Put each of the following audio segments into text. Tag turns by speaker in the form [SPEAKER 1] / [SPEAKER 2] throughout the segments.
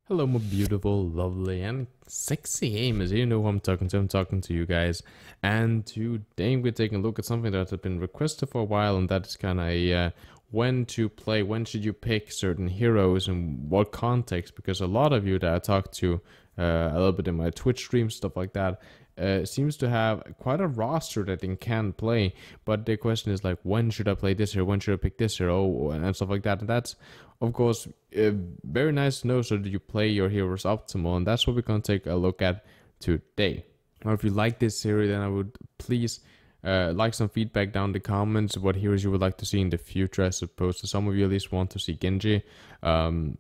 [SPEAKER 1] Hello, my beautiful, lovely, and sexy gamers. You know who I'm talking to. I'm talking to you guys. And today we're taking a look at something that has been requested for a while, and that is kind of when to play, when should you pick certain heroes, and what context. Because a lot of you that I talk to a little bit in my Twitch streams, stuff like that, seems to have quite a roster that they can play. But the question is like, when should I play this hero? When should I pick this hero? And stuff like that. And that's, of course, very nice to know so that you play your heroes optimal, and that's what we're going to take a look at today. Now, if you like this series, then I would please like some feedback down in the comments, what heroes you would like to see in the future. I suppose so some of you at least want to see Genji, and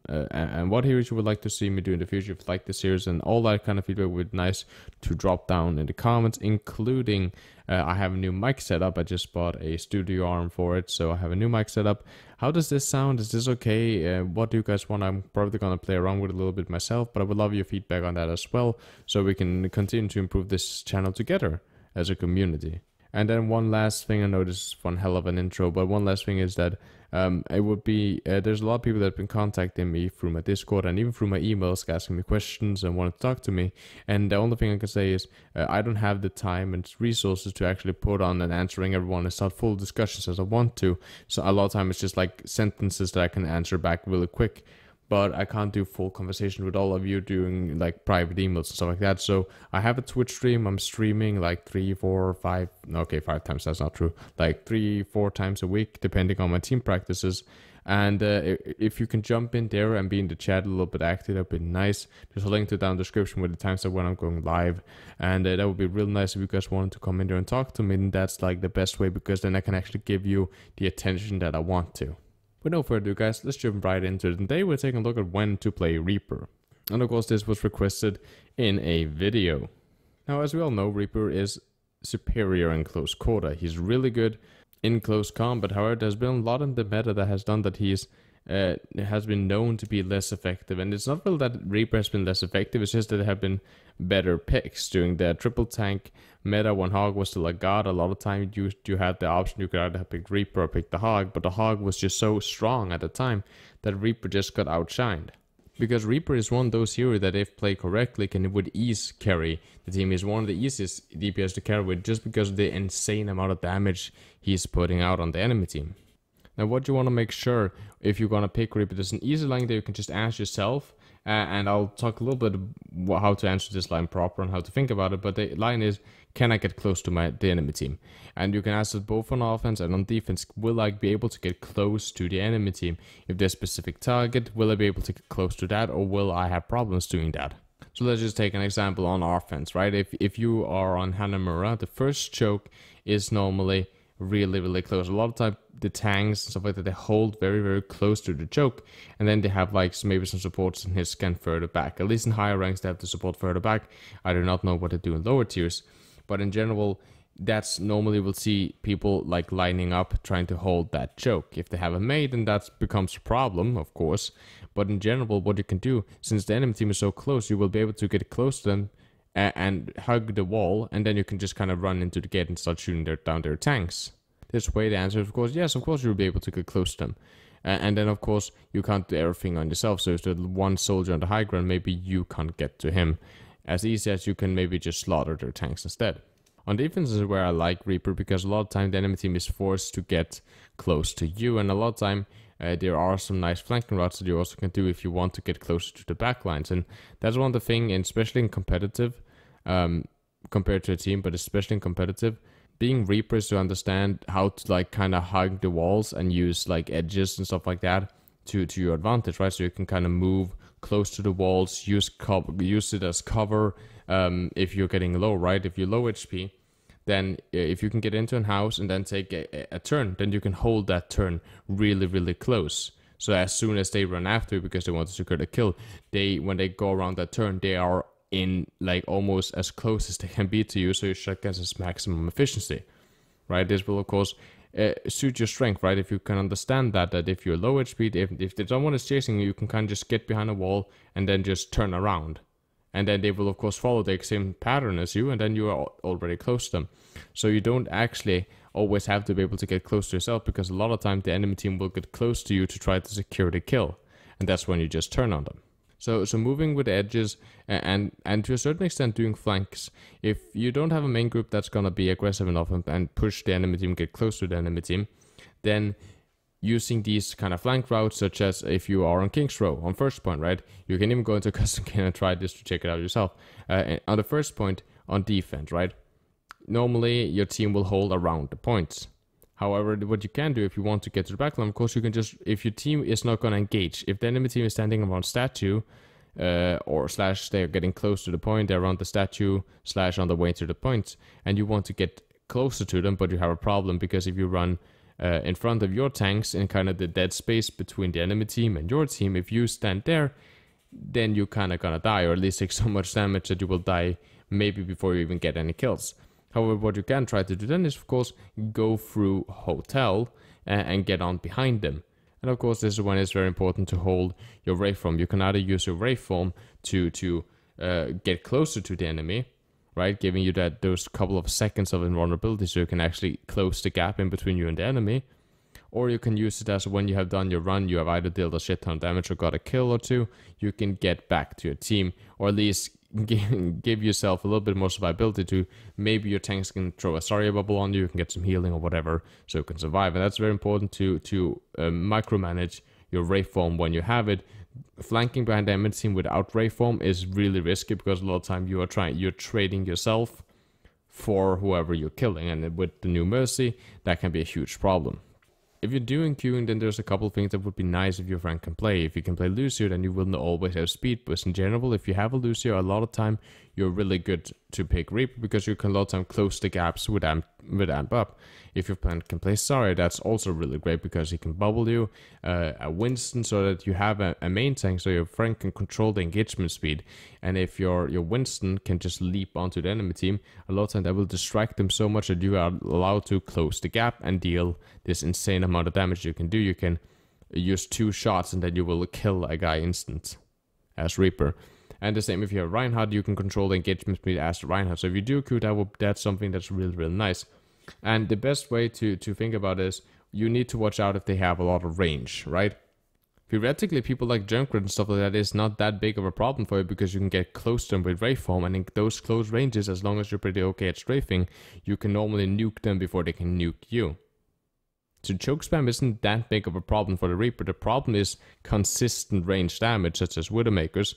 [SPEAKER 1] what heroes you would like to see me do in the future if you like this series, and all that kind of feedback would be nice to drop down in the comments, including I have a new mic setup. I just bought a studio arm for it, so I have a new mic setup. How does this sound? Is this okay? What do you guys want? I'm probably going to play around with it a little bit myself, but I would love your feedback on that as well, so we can continue to improve this channel together as a community. And then one last thing, I know this is one hell of an intro, but one last thing is that it would be, there's a lot of people that have been contacting me through my Discord and even through my emails, asking me questions and want to talk to me. And the only thing I can say is I don't have the time and resources to actually put on and answering everyone. It's not full discussions as I want to. So a lot of time it's just like sentences that I can answer back really quick. But I can't do full conversation with all of you doing like private emails and stuff like that. So I have a Twitch stream. I'm streaming like 3, 4, 5. Okay, 5 times. That's not true. Like 3, 4 times a week, depending on my team practices. And if you can jump in there and be in the chat a little bit active, that'd be nice. There's a link to down the description with the times that when I'm going live, and that would be real nice if you guys wanted to come in there and talk to me. And that's like the best way, because then I can actually give you the attention that I want to. With no further ado, guys, let's jump right into it. Today we're taking a look at when to play Reaper. And of course, this was requested in a video. Now, as we all know, Reaper is superior in close quarter. He's really good in close combat. However, there's been a lot in the meta that has done that he's has been known to be less effective. And it's not really that Reaper has been less effective, it's just that there have been better picks during the triple tank meta. When Hog was still a god, a lot of time you had the option, you could either have picked Reaper or pick the Hog, but the Hog was just so strong at the time that Reaper just got outshined. Because Reaper is one of those heroes that, if played correctly, can with ease carry the team. He's one of the easiest DPS to carry with, just because of the insane amount of damage he's putting out on the enemy team. Now, what you want to make sure if you're going to pick Reaper, there's an easy line that you can just ask yourself, and I'll talk a little bit about how to answer this line proper and how to think about it, but the line is, can I get close to the enemy team? And you can ask it both on offense and on defense. Will I be able to get close to the enemy team? If there's a specific target, will I be able to get close to that, or will I have problems doing that? So let's just take an example on offense, right? If you are on Hanamura, the first choke is normally really close. A lot of time the tanks and stuff like that, they hold very close to the choke, and then they have like maybe some supports in his scan further back. At least in higher ranks they have the support further back. I do not know what they do in lower tiers, but in general that's normally we'll see people like lining up trying to hold that choke. If they have a mate, then that becomes a problem, of course, but in general what you can do, since the enemy team is so close, you will be able to get close to them and hug the wall, and then you can just kind of run into the gate and start shooting down their tanks. This way the answer is, of course, yes, of course you'll be able to get close to them. And then, of course, you can't do everything on yourself. So if there's one soldier on the high ground, maybe you can't get to him as easy as you can maybe just slaughter their tanks instead. On defense is where I like Reaper, because a lot of time the enemy team is forced to get close to you, and a lot of time there are some nice flanking routes that you also can do if you want to get closer to the backlines. And that's one of the things, especially in competitive, compared to a team, but especially in competitive, being Reapers to understand how to like kind of hug the walls and use like edges and stuff like that to your advantage, right? So you can kind of move close to the walls, use it as cover if you're getting low, right? If you're low HP, then if you can get into a house and then take a turn, then you can hold that turn really close. So as soon as they run after you because they want to secure the kill, when they go around that turn, they are in like almost as close as they can be to you, so your shot gets its maximum efficiency, right? This will of course suit your strength, right? If you can understand that if you're low HP, if someone is chasing you, you can kind of just get behind a wall and then just turn around, and then they will of course follow the same pattern as you, and then you are already close to them. So you don't actually always have to be able to get close to yourself, because a lot of time the enemy team will get close to you to try to secure the kill, and that's when you just turn on them. So moving with edges and to a certain extent doing flanks. If you don't have a main group that's gonna be aggressive enough and push the enemy team, get close to the enemy team, then using these kind of flank routes, such as if you are on King's Row on first point, right? You can even go into custom game and try this to check it out yourself. On the first point on defense, right? Normally your team will hold around the points. However, what you can do if you want to get to the backline, of course, you can just, if your team is not going to engage, if the enemy team is standing around statue, or slash they're getting close to the point, they're around the statue, slash on the way to the point, and you want to get closer to them, but you have a problem because if you run in front of your tanks in kind of the dead space between the enemy team and your team, if you stand there, then you're kind of gonna die, or at least take so much damage that you will die maybe before you even get any kills. However, what you can try to do then is, of course, go through hotel and get on behind them. And of course, this is when it's very important to hold your waveform. You can either use your waveform to get closer to the enemy, right, giving you those couple of seconds of invulnerability so you can actually close the gap in between you and the enemy. Or you can use it as when you have done your run, you have either dealt a shit ton of damage or got a kill or two, you can get back to your team, or at least give yourself a little bit more survivability to maybe your tanks can throw a Zarya bubble on you, you can get some healing or whatever, so you can survive. And that's very important to micromanage your waveform when you have it. Flanking behind the enemy team without waveform is really risky because a lot of time you're trading yourself for whoever you're killing, and with the new Mercy, that can be a huge problem. If you're doing queuing, then there's a couple of things that would be nice if your friend can play. If you can play Lucio, then you will always have speed boost. In general, if you have a Lucio, a lot of time you're really good to pick Reaper because you can a lot of time close the gaps with amp up. If your friend can play Zarya, that's also really great because he can bubble you a Winston so that you have a main tank so your friend can control the engagement speed. And if your Winston can just leap onto the enemy team, a lot of time that will distract them so much that you are allowed to close the gap and deal this insane amount of damage you can do. You can use 2 shots and then you will kill a guy instant as Reaper. And the same if you have Reinhardt, you can control the engagement speed as Reinhardt. So if you do Q, that's something that's really, really nice. And the best way to think about it is you need to watch out if they have a lot of range, right? Theoretically, people like Junkrat and stuff like that is not that big of a problem for you because you can get close to them with waveform, and in those close ranges, as long as you're pretty okay at strafing, you can normally nuke them before they can nuke you. So choke spam isn't that big of a problem for the Reaper. The problem is consistent range damage, such as Widowmakers,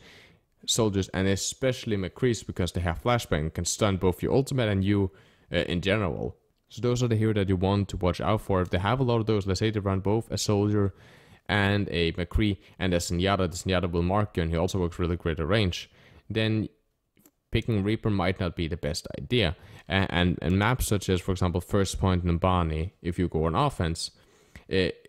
[SPEAKER 1] soldiers, and especially McCree's because they have flashbang and can stun both your ultimate and you in general. So those are the heroes that you want to watch out for. If they have a lot of those, let's say they run both a soldier and a McCree and a Zenyatta, the Zenyatta will mark you and he also works really great at range, then picking Reaper might not be the best idea. And maps such as, for example, First Point and Barney, if you go on offense,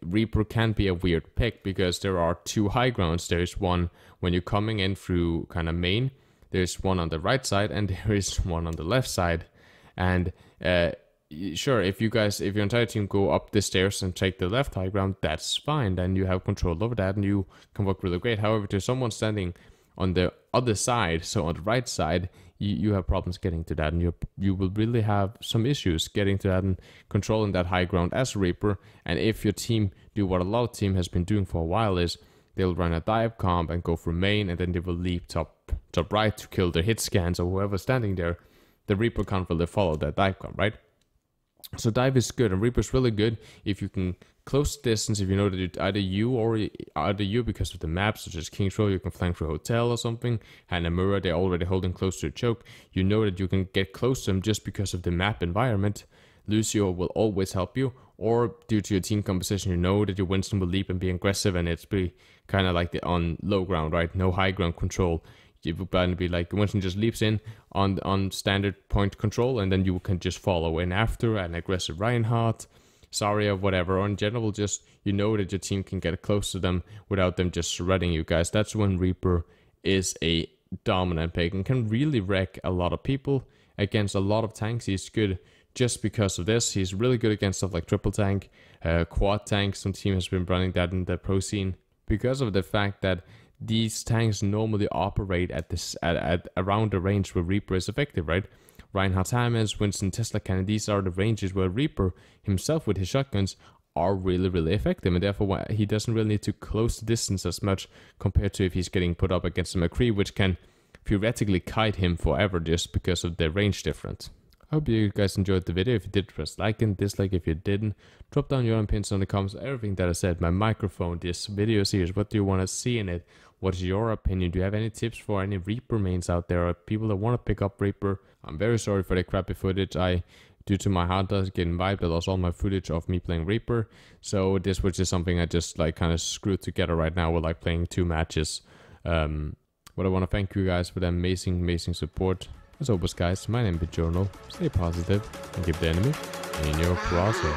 [SPEAKER 1] Reaper can be a weird pick because there are 2 high grounds. There's one when you're coming in through kind of main, there's one on the right side and there is one on the left side. And sure, if your entire team go up the stairs and take the left high ground, that's fine. Then you have control over that and you can work really great. However, if there's someone standing on the other side, so on the right side, you have problems getting to that, and you will really have some issues getting to that and controlling that high ground as a Reaper. And if your team do what a lot of team has been doing for a while is they'll run a dive comp and go for main, and then they will leap top right to kill their hit scans or whoever's standing there. The Reaper can't really follow that dive comp, right? So dive is good, and Reaper is really good if you can close distance. If you know that either you because of the maps such as King's Row, you can flank through Hotel or something, Hanamura, they're already holding close to a choke. You know that you can get close to them just because of the map environment. Lucio will always help you, or due to your team composition, you know that your Winston will leap and be aggressive, and it's be kind of like on low ground, right? No high ground control. It would be like Winston just leaps in on standard point control, and then you can just follow in after an aggressive Reinhardt, Zarya, whatever. Or in general, just you know that your team can get close to them without them just shredding you guys. That's when Reaper is a dominant pick and can really wreck a lot of people against a lot of tanks. He's good just because of this. He's really good against stuff like triple tank, quad tank. Some team has been running that in the pro scene because of the fact that these tanks normally operate at around the range where Reaper is effective, right? Reinhardt Hammers, Winston, Tesla Cannon, these are the ranges where Reaper himself with his shotguns are really effective, and therefore he doesn't really need to close the distance as much compared to if he's getting put up against a McCree, which can theoretically kite him forever just because of the range difference. I hope you guys enjoyed the video. If you did, press like and dislike. If you didn't, drop down your own opinions on the comments. Everything that I said, my microphone, this video series, what do you want to see in it? What's your opinion? Do you have any tips for any Reaper mains out there, or people that want to pick up Reaper? I'm very sorry for the crappy footage. Due to my hard disk getting wiped, I lost all my footage of me playing Reaper. So this was just something I just like kind of screwed together right now with like playing 2 matches. But I want to thank you guys for the amazing support. As always, guys, my name is Jonal. Stay positive and keep the enemy in your crosshair.